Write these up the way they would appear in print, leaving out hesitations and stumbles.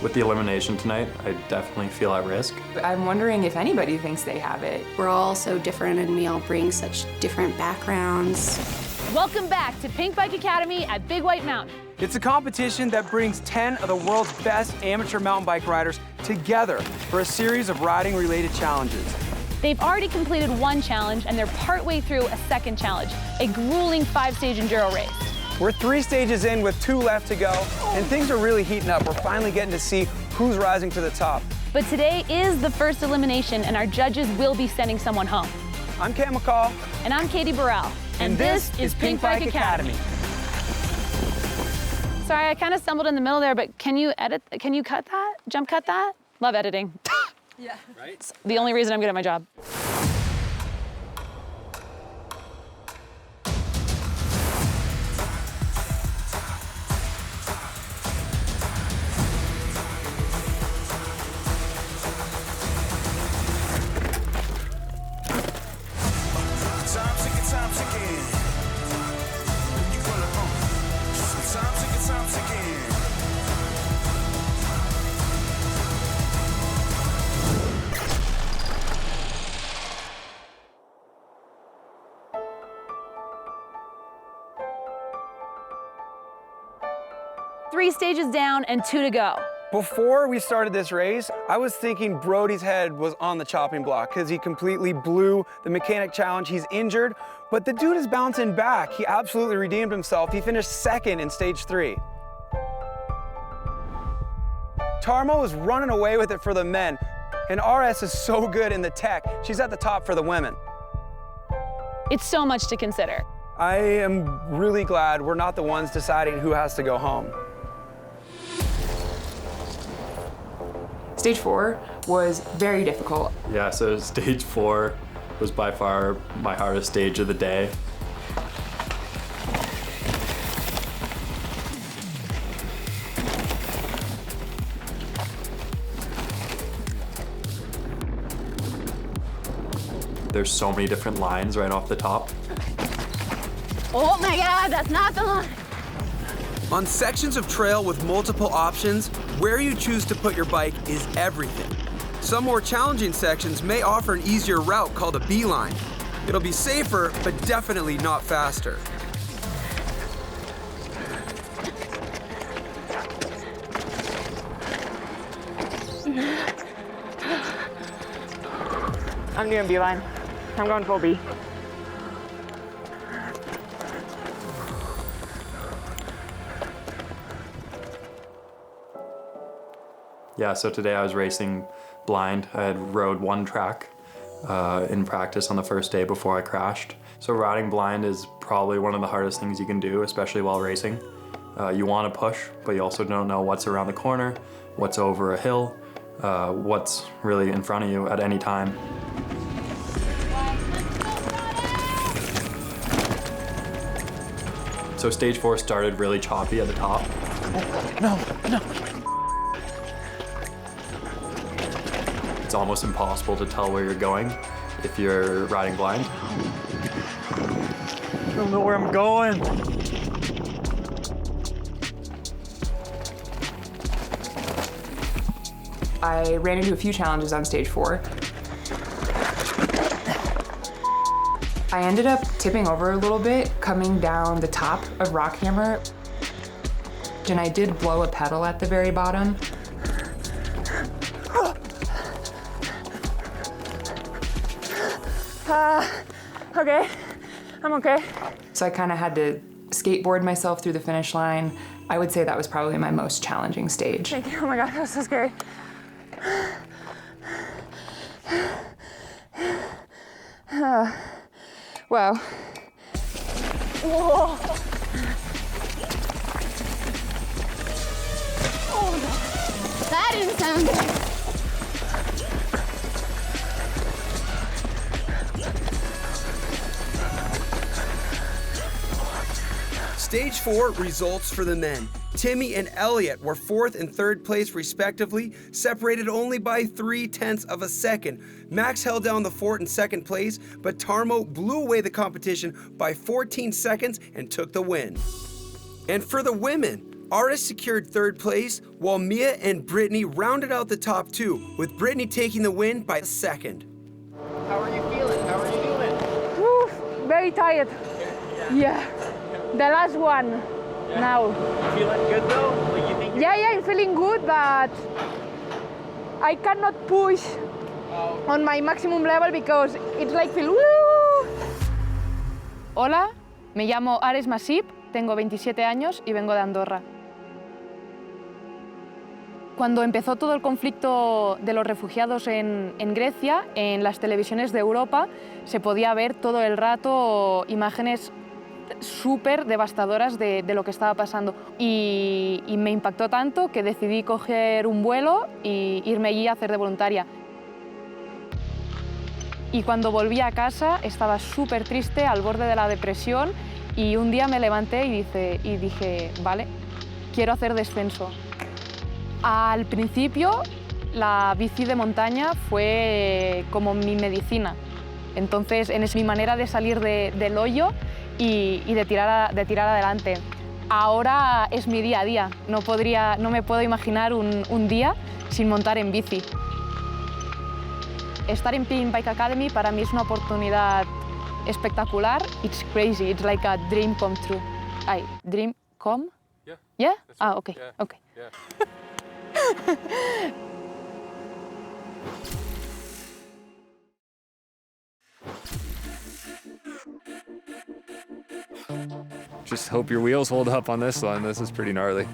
With the elimination tonight, I definitely feel at risk. I'm wondering if anybody thinks they have it. We're all so different and we all bring such different backgrounds. Welcome back to Pinkbike Academy at Big White Mountain. It's a competition that brings 10 of the world's best amateur mountain bike riders together for a series of riding-related challenges. They've already completed one challenge and they're partway through a second challenge, a grueling 5-stage enduro race. We're 3 stages in with 2 left to go, and things are really heating up. We're finally getting to see who's rising to the top. But today is the first elimination and our judges will be sending someone home. I'm Cam McCall. And I'm Katie Burrell. And this is Pinkbike Academy. Sorry, I kind of stumbled in the middle there, but can you cut that? Jump cut that? Love editing. Yeah. Right? It's the only reason I'm good at my job. Three stages down and 2 to go. Before we started this race, I was thinking Brody's head was on the chopping block because he completely blew the mechanic challenge. He's injured, but the dude is bouncing back. He absolutely redeemed himself. He finished second in stage 3. Tarmo is running away with it for the men, and RS is so good in the tech. She's at the top for the women. It's so much to consider. I am really glad we're not the ones deciding who has to go home. Stage 4 was very difficult. Yeah, so stage 4 was by far my hardest stage of the day. There's so many different lines right off the top. Oh my God, that's not the line. On sections of trail with multiple options, where you choose to put your bike is everything. Some more challenging sections may offer an easier route called a beeline. It'll be safer, but definitely not faster. I'm doing beeline. I'm going full B. Yeah, so today I was racing blind. I had rode one track in practice on the first day before I crashed. So riding blind is probably one of the hardest things you can do, especially while racing. You want to push, but you also don't know what's around the corner, what's over a hill, what's really in front of you at any time. So stage 4 started really choppy at the top. No. It's almost impossible to tell where you're going if you're riding blind. I don't know where I'm going. I ran into a few challenges on stage 4. I ended up tipping over a little bit, coming down the top of Rockhammer, and I did blow a pedal at the very bottom. Okay, I'm okay. So I kind of had to skateboard myself through the finish line. I would say that was probably my most challenging stage. Thank you. Oh my God, that was so scary. Wow. Whoa. Oh no. That didn't sound good. Stage 4 results for the men. Timmy and Elliott were 4th and 3rd place respectively, separated only by 0.3 of a second. Max held down the fort in 2nd place, but Tarmo blew away the competition by 14 seconds and took the win. And for the women, Artis secured third place, while Mia and Brittany rounded out the top two, with Brittany taking the win by a second. How are you feeling? How are you doing? Oof, very tired. Yeah. The last one now. You feeling good though? Like you think Yeah, I'm feeling good, but I cannot push on my maximum level because it's like feel woo. Hola, me llamo Ares Masip, tengo 27 años y vengo de Andorra. Cuando empezó todo el conflicto de los refugiados en Grecia, en las televisiones de Europa se podía ver todo el rato imágenes súper devastadoras de lo que estaba pasando. Y me impactó tanto que decidí coger un vuelo e irme allí a hacer de voluntaria. Y cuando volví a casa estaba súper triste, al borde de la depresión, y un día me levanté y dije, vale, quiero hacer descenso. Al principio, la bici de montaña fue como mi medicina. Entonces, es mi manera de salir del hoyo y de tirar adelante. Ahora es mi día a día. No me puedo imaginar un día sin montar en bici. Estar en Pinkbike Academy para mí es una oportunidad espectacular. It's crazy. It's like a dream come true. Dream come? Yeah. Yeah? That's Ah, right. okay. Yeah. Okay. Yeah. Just hope your wheels hold up on this one. This is pretty gnarly.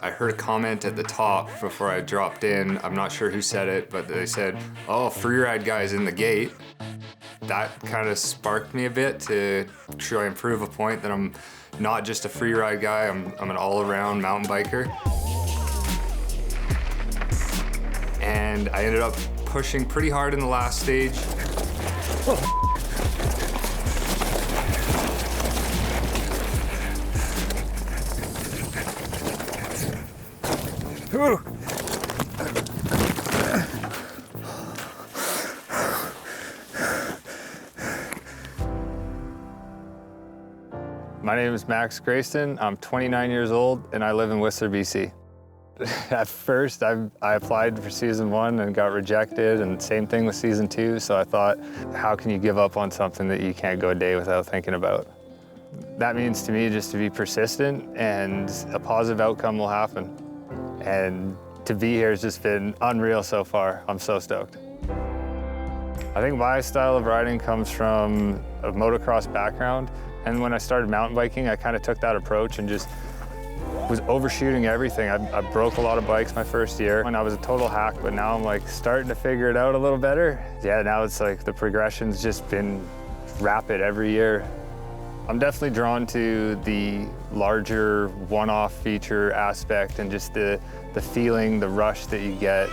I heard a comment at the top before I dropped in. I'm not sure who said it, but they said, oh, freeride guy's in the gate. That kind of sparked me a bit to try and prove a point that I'm not just a freeride guy, I'm an all-around mountain biker. And I ended up pushing pretty hard in the last stage. My name is Max Grayston. I'm 29 years old and I live in Whistler, BC. At first, I applied for season 1 and got rejected, and same thing with season 2. So I thought, how can you give up on something that you can't go a day without thinking about? That means to me just to be persistent, and a positive outcome will happen. And to be here has just been unreal so far. I'm so stoked. I think my style of riding comes from a motocross background. And when I started mountain biking, I kind of took that approach and just was overshooting everything. I broke a lot of bikes my first year and I was a total hack, but now I'm like starting to figure it out a little better. Yeah, now it's like the progression's just been rapid every year. I'm definitely drawn to the larger one-off feature aspect and just the feeling, the rush that you get.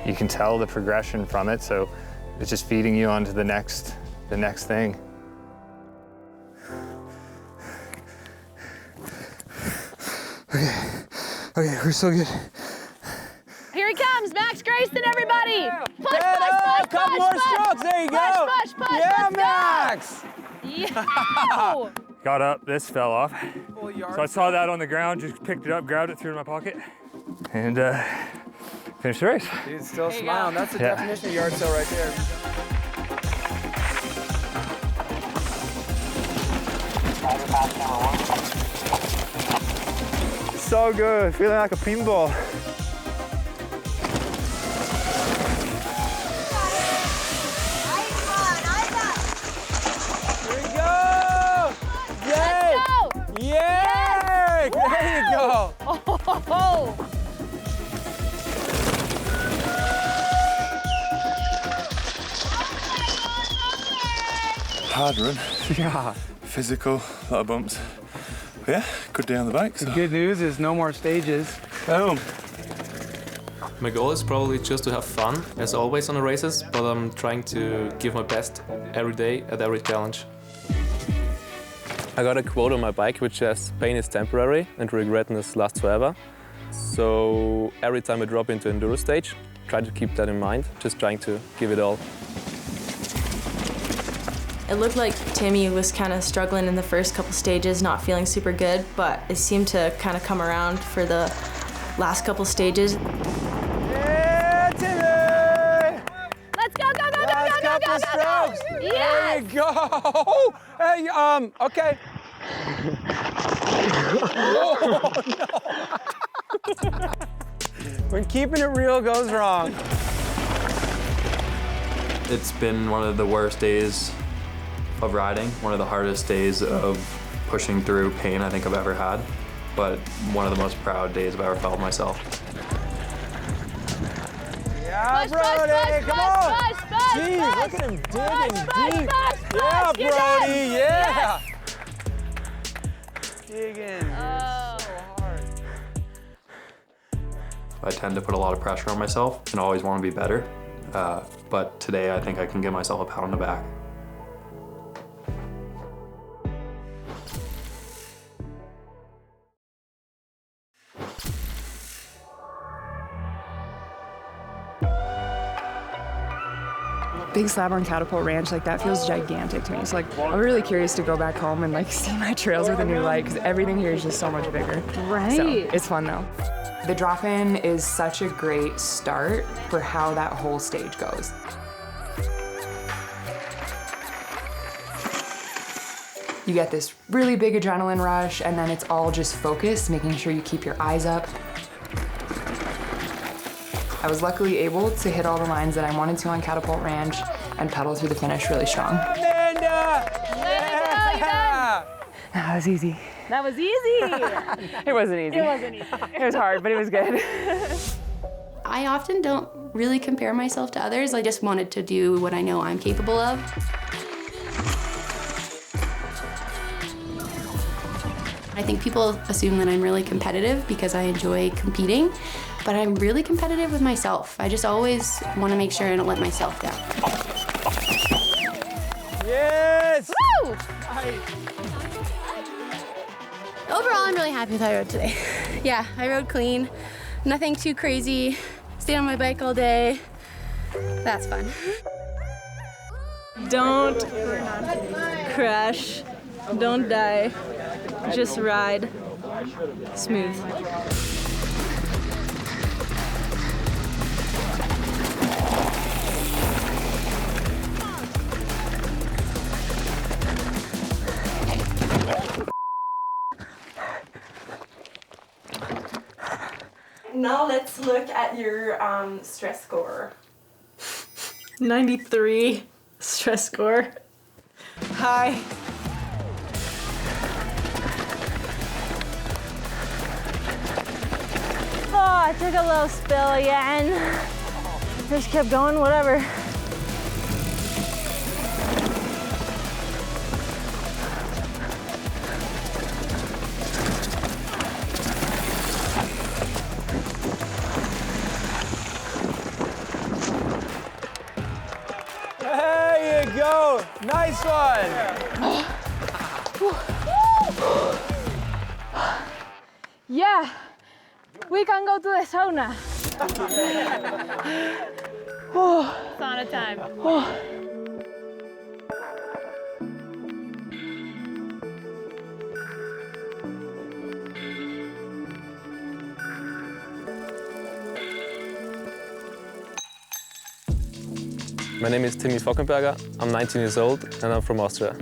You can tell the progression from it, so it's just feeding you onto the next thing. Okay, we're so good. Here he comes, Max Grayston, everybody! Push, a couple more strokes, there you go. Push, Yeah, let's Max! Go! Got up, this fell off. So I saw that on the ground, just picked it up, grabbed it, threw it in my pocket, and finished the race. Dude, still smiling. That's the definition of yard sale right there. So good, feeling like a pinball. Here we go! Yay! Yay! There you go! Oh! Hard run. Yeah. Physical, a lot of bumps. But yeah, good day on the bike. The good news is no more stages. Boom. My goal is probably just to have fun, as always on the races, but I'm trying to give my best every day at every challenge. I got a quote on my bike which says, pain is temporary and regretness lasts forever. So every time I drop into Enduro stage, try to keep that in mind, just trying to give it all. It looked like Timmy was kind of struggling in the first couple stages, not feeling super good, but it seemed to kind of come around for the last couple stages. Yeah, Timmy! Let's go, go, go, go, go, go, go, go, go! There you go! Hey, okay. Oh, no. When keeping it real goes wrong. It's been one of the worst days of riding, one of the hardest days of pushing through pain I think I've ever had, but one of the most proud days I've ever felt myself. Yeah, Brody, come on! Jeez, look at him digging deep. Yeah, Brody, yeah! Digging, so hard. I tend to put a lot of pressure on myself and always want to be better, but today I think I can give myself a pat on the back. Big slab on Catapult Ranch, like that feels gigantic to me. So like, I'm really curious to go back home and like see my trails with a new light, because everything here is just so much bigger. Right. So it's fun though. The drop-in is such a great start for how that whole stage goes. You get this really big adrenaline rush, and then it's all just focus, making sure you keep your eyes up. I was luckily able to hit all the lines that I wanted to on Catapult Ranch and pedal through the finish really strong. Amanda! Yeah! That was easy. That was easy. It wasn't easy. It wasn't easy. It was hard, but it was good. I often don't really compare myself to others. I just wanted to do what I know I'm capable of. I think people assume that I'm really competitive because I enjoy competing, but I'm really competitive with myself. I just always want to make sure I don't let myself down. Yes! Woo! Overall, I'm really happy with how I rode today. Yeah, I rode clean, nothing too crazy, stayed on my bike all day. That's fun. Don't crash, don't die, just ride smooth. Now let's look at your stress score. 93 stress score. Hi. Oh, I took a little spill again. Just kept going, whatever. There you go. Nice one. Yeah, we can go to the sauna. Sauna time. My name is Timmy. I'm 19 years old and I'm from Austria.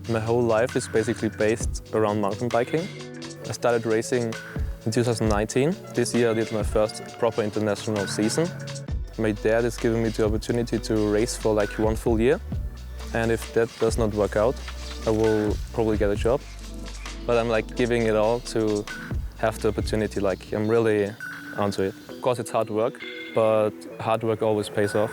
My whole life is basically based around mountain biking. I started racing in 2019. This year I did my first proper international season. My dad is giving me the opportunity to race for like 1 full year. And if that does not work out, I will probably get a job. But I'm like giving it all to have the opportunity. Like I'm really onto it. Of course it's hard work, but hard work always pays off.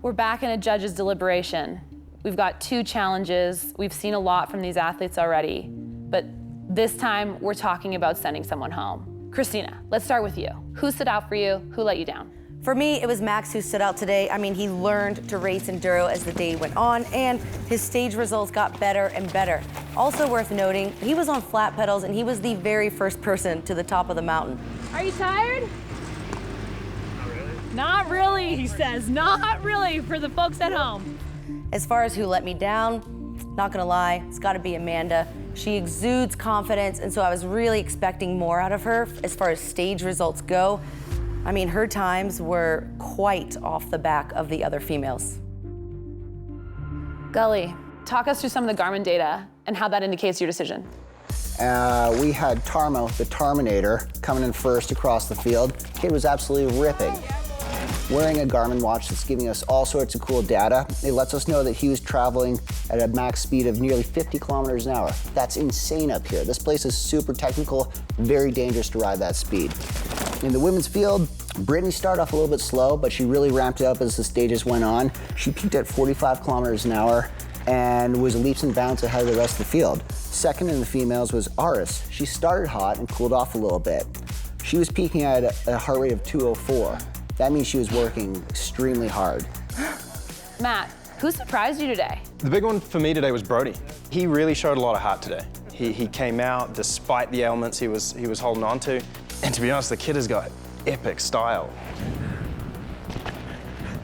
We're back in a judge's deliberation. We've got 2 challenges. We've seen a lot from these athletes already, but this time we're talking about sending someone home. Christina, let's start with you. Who stood out for you? Who let you down? For me, it was Max who stood out today. I mean, he learned to race enduro as the day went on, and his stage results got better and better. Also worth noting, he was on flat pedals and he was the very first person to the top of the mountain. Are you tired? Not really, he says. Not really for the folks at home. As far as who let me down, not gonna lie, it's gotta be Amanda. She exudes confidence, and so I was really expecting more out of her as far as stage results go. I mean, her times were quite off the back of the other females. Gully, talk us through some of the Garmin data and how that indicates your decision. We had Tarmo, the Tarminator, coming in first across the field. Kid was absolutely ripping. Wearing a Garmin watch that's giving us all sorts of cool data. It lets us know that he was traveling at a max speed of nearly 50 kilometers an hour. That's insane up here. This place is super technical, very dangerous to ride that speed. In the women's field, Brittany started off a little bit slow, but she really ramped it up as the stages went on. She peaked at 45 kilometers an hour and was leaps and bounds ahead of the rest of the field. Second in the females was Aris. She started hot and cooled off a little bit. She was peaking at a heart rate of 204. That means she was working extremely hard. Matt, who surprised you today? The big one for me today was Brody. He really showed a lot of heart today. He came out despite the ailments he was holding on to. And to be honest, the kid has got epic style.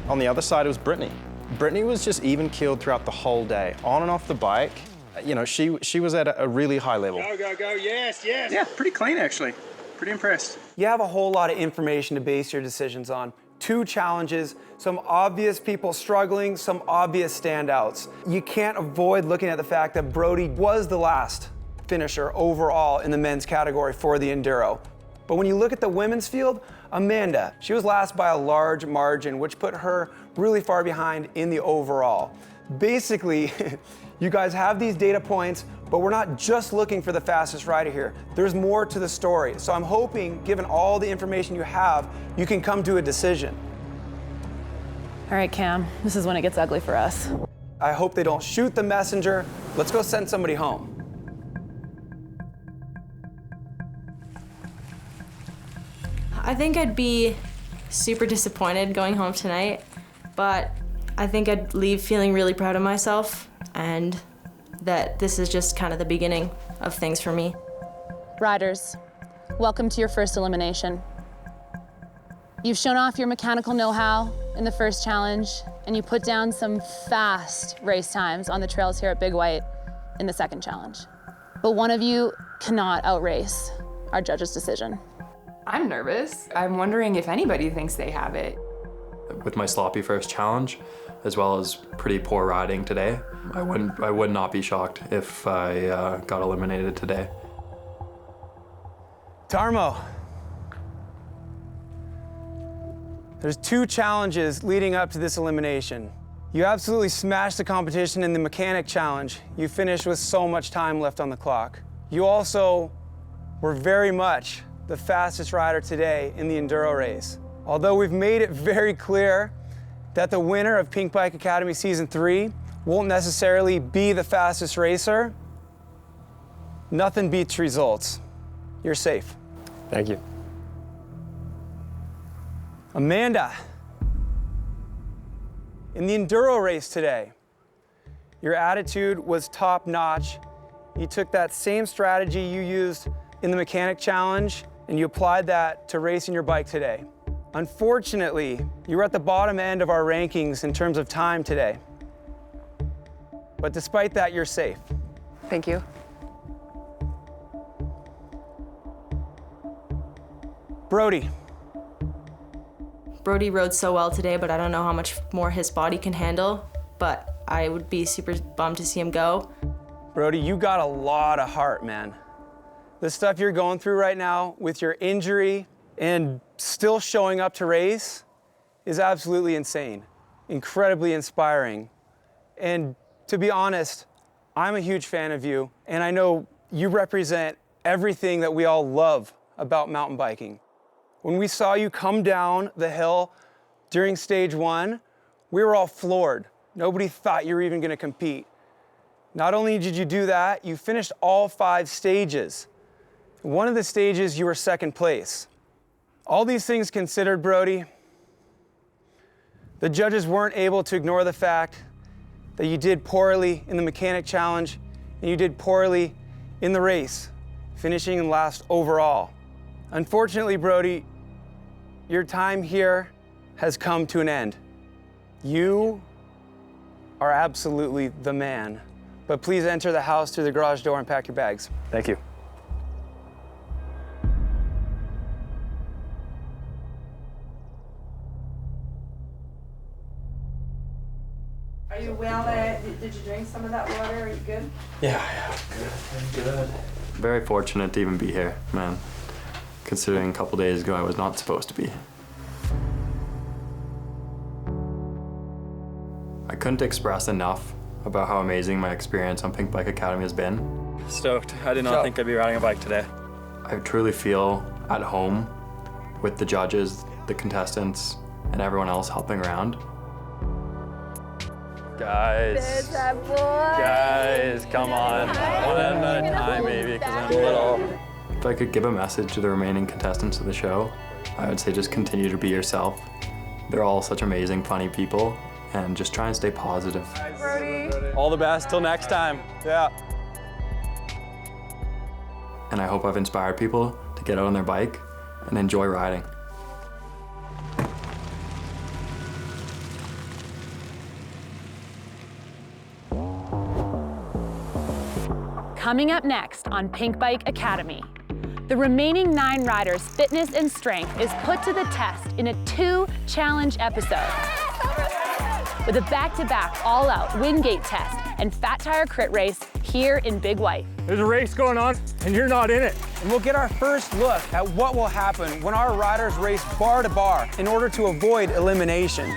On the other side, it was Brittany. Brittany was just even keeled throughout the whole day, on and off the bike. You know, she was at a really high level. Go, go, go, yes, yes. Yeah, pretty clean actually. Pretty impressed. You have a whole lot of information to base your decisions on. 2 challenges, some obvious people struggling, some obvious standouts. You can't avoid looking at the fact that Brody was the last finisher overall in the men's category for the Enduro. But when you look at the women's field, Amanda, she was last by a large margin, which put her really far behind in the overall. Basically, you guys have these data points, but we're not just looking for the fastest rider here. There's more to the story. So I'm hoping, given all the information you have, you can come to a decision. All right, Cam, this is when it gets ugly for us. I hope they don't shoot the messenger. Let's go send somebody home. I think I'd be super disappointed going home tonight, but I think I'd leave feeling really proud of myself and that this is just kind of the beginning of things for me. Riders, welcome to your first elimination. You've shown off your mechanical know-how in the first challenge, and you put down some fast race times on the trails here at Big White in the second challenge. But one of you cannot outrace our judge's decision. I'm nervous. I'm wondering if anybody thinks they have it. With my sloppy first challenge, as well as pretty poor riding today, I would not be shocked if I got eliminated today. Tarmo, there's 2 challenges leading up to this elimination. You absolutely smashed the competition in the mechanic challenge. You finished with so much time left on the clock. You also were very much the fastest rider today in the Enduro race. Although we've made it very clear that the winner of Pinkbike Academy Season 3 won't necessarily be the fastest racer, nothing beats results. You're safe. Thank you. Amanda, in the Enduro race today, your attitude was top notch. You took that same strategy you used in the mechanic challenge and you applied that to racing your bike today. Unfortunately, you were at the bottom end of our rankings in terms of time today. But despite that, you're safe. Thank you. Brody. Brody rode so well today, but I don't know how much more his body can handle, but I would be super bummed to see him go. Brody, you got a lot of heart, man. The stuff you're going through right now with your injury and still showing up to race is absolutely insane, incredibly inspiring. And to be honest, I'm a huge fan of you, and I know you represent everything that we all love about mountain biking. When we saw you come down the hill during stage 1, we were all floored. Nobody thought you were even gonna compete. Not only did you do that, you finished all 5 stages. One of the stages, you were second place. All these things considered, Brody, the judges weren't able to ignore the fact that you did poorly in the mechanic challenge and you did poorly in the race, finishing in last overall. Unfortunately, Brody, your time here has come to an end. You are absolutely the man, but please enter the house through the garage door and pack your bags. Thank you. Are you well? Did you drink some of that water? Are you good? Yeah, good. Very fortunate to even be here, man. Considering a couple days ago I was not supposed to be. I couldn't express enough about how amazing my experience on Pinkbike Academy has been. Stoked. I did not think I'd be riding a bike today. I truly feel at home with the judges, the contestants, and everyone else helping around. Guys, come on. One at a time, maybe, because I'm little. If I could give a message to the remaining contestants of the show, I would say just continue to be yourself. They're all such amazing, funny people, and just try and stay positive. All the best. Till next time. Yeah. And I hope I've inspired people to get out on their bike and enjoy riding. Coming up next on Pinkbike Academy, the remaining 9 riders' fitness and strength is put to the test in a 2-challenge episode. With a back-to-back all-out Wingate test and Fat Tire Crit race here in Big White. There's a race going on and you're not in it. And we'll get our first look at what will happen when our riders race bar to bar in order to avoid elimination.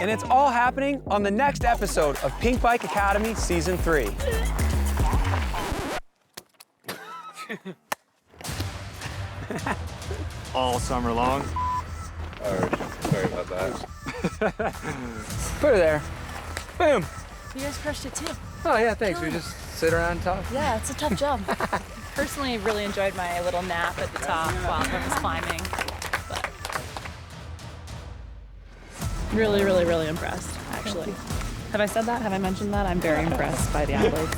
And it's all happening on the next episode of Pinkbike Academy Season 3. All summer long. Oh, sorry about that. Put her there. Boom. You guys crushed it too. Oh yeah, thanks. We just sit around and talk. Yeah, it's a tough job. Personally, really enjoyed my little nap at the top while I was climbing. But really, really, really impressed, actually. Have I said that? Have I mentioned that? I'm very impressed by the athletes.